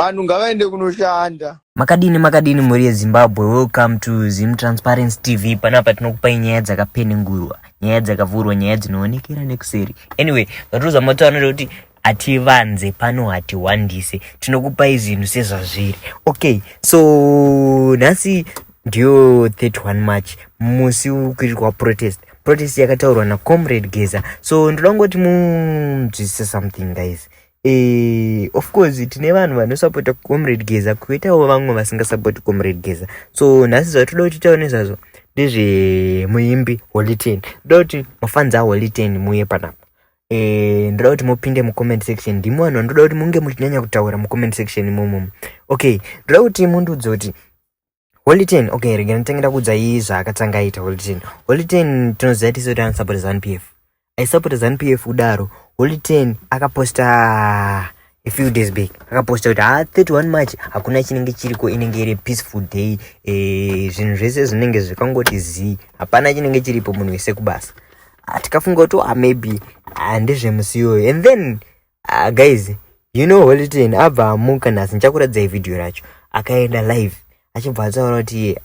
vanhu ngavaende kunoshanda. Makadini muri yeZimbabwe. Welcome to Zim Transparency TV. Panapa tinokupai nyaya dzakapenengurwa, nyaya dzakavhurwa, nyaya dzinoonekera nekuseri. Anyway, vatuza mataura kuti ativanze pano hatiwandise, tinokupai zvinhu sezvazviri. Okay, so nhasi ndio 31 March, musi ukuitwa protest yakataurwa naComrade Geza. So ndoda ngoti munzwisise something guys. Of course tine vanhu vanosapota Comrade Geza kuitawo vamwe vasingasapoti Comrade Geza. So nhasi zvatoda kuti taone zvazvo ndezve muimbi Holy 10. Ndoda kuti mafans aHoly 10 muye panapa. Ndoda kuti mupinde mucomment section. Ndimo vanhu ndoda kuti munge muchinyanya kutaura mucomment section imomo. Okay, ndoda kuti mundudze kuti Holy 10, okay, rega nditengera kudza zvakatsangaita Holy 10. Holy 10 tinoziva tisi kuti anasupport ZANU-PF. Aisupport ZANU-PF udaro. Holy 10 akaposta a few days back. Akaposta kuti 31 March hakuna chinenge chiriko, inenge iri peaceful day. Zvinhu zvese zvinenge zvakangoti zi. Hapana chinenge chiripo munhu wese kubasa. Tikafunga kuti maybe ndezvemusiyo. And then guys, you know Holy 10 abva amuka nhasi ndichakuratidza video racho. Akaenda live. Achibva ataura kuti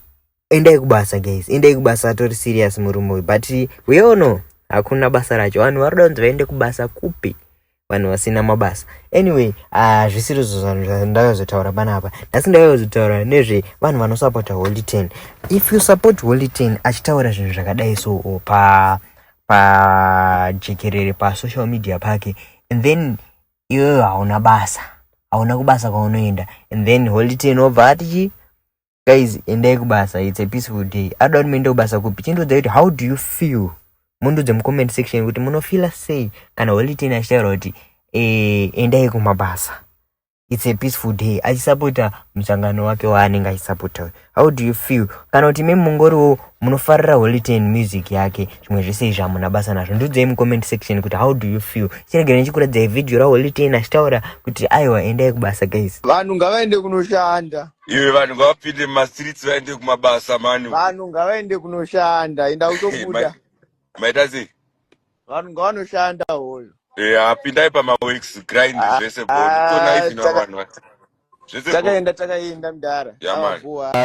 endai kubasa guys, endai kubasa, atori serious murume. But we all know hakuna basa racho. Vanhu varoda kuti vaende kubasa kupi, vanhu vasina mabasa. Anyway, zvisiri zvo ndakazotaura panapa. Nhasi ndakazotaura nezve vanhu vanosapota Holy 10. If you support Holy 10 achitaura zvinhu zvakadai so pa jekerere pa social media pake, and then iwe hauna basa, hauna kubasa kwaunoenda, and then Holy 10 obva ati guys endai kubasa, it's a peaceful day. Adoda kuti muende kubasa kupi. Chindodza kuti how do you feel? Mundudze mucomment section kuti munofila sei kana Holy 10 achitaura kuti endai kumabasa, it's a peaceful day, achisapota musangano wake waanenge achisapota. How do you feel? Kana kuti mimi mungoriwo munofarira Holy 10 music yake, zvimwe zvese izvi hamuna basa nazvo, ndiudzei mucomment section kuti how do you feel. Chiregera ndichikuratidza video raHoly 10 achitaura kuti aiwa endai kubasa guys. Vanhu ngavaende kunoshanda. Iwe vanhu ngavapinde mumastreets vaende kumabasa mani. Vanhu ngavaende kunoshanda, enda utobuda. Maita sei? Vanhu ngavanoshanda hoyo. Pindai pamaworks grind zvese bodi. Tona hivi na vanhu. Takaenda mudhara.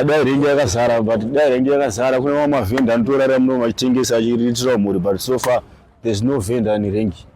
Dai rengi yakazara, but dai rengi yakazara kuna mavhenda anotorara muno vachitengesa achiriritira mhuri, but so far there's no vendor ani rengi.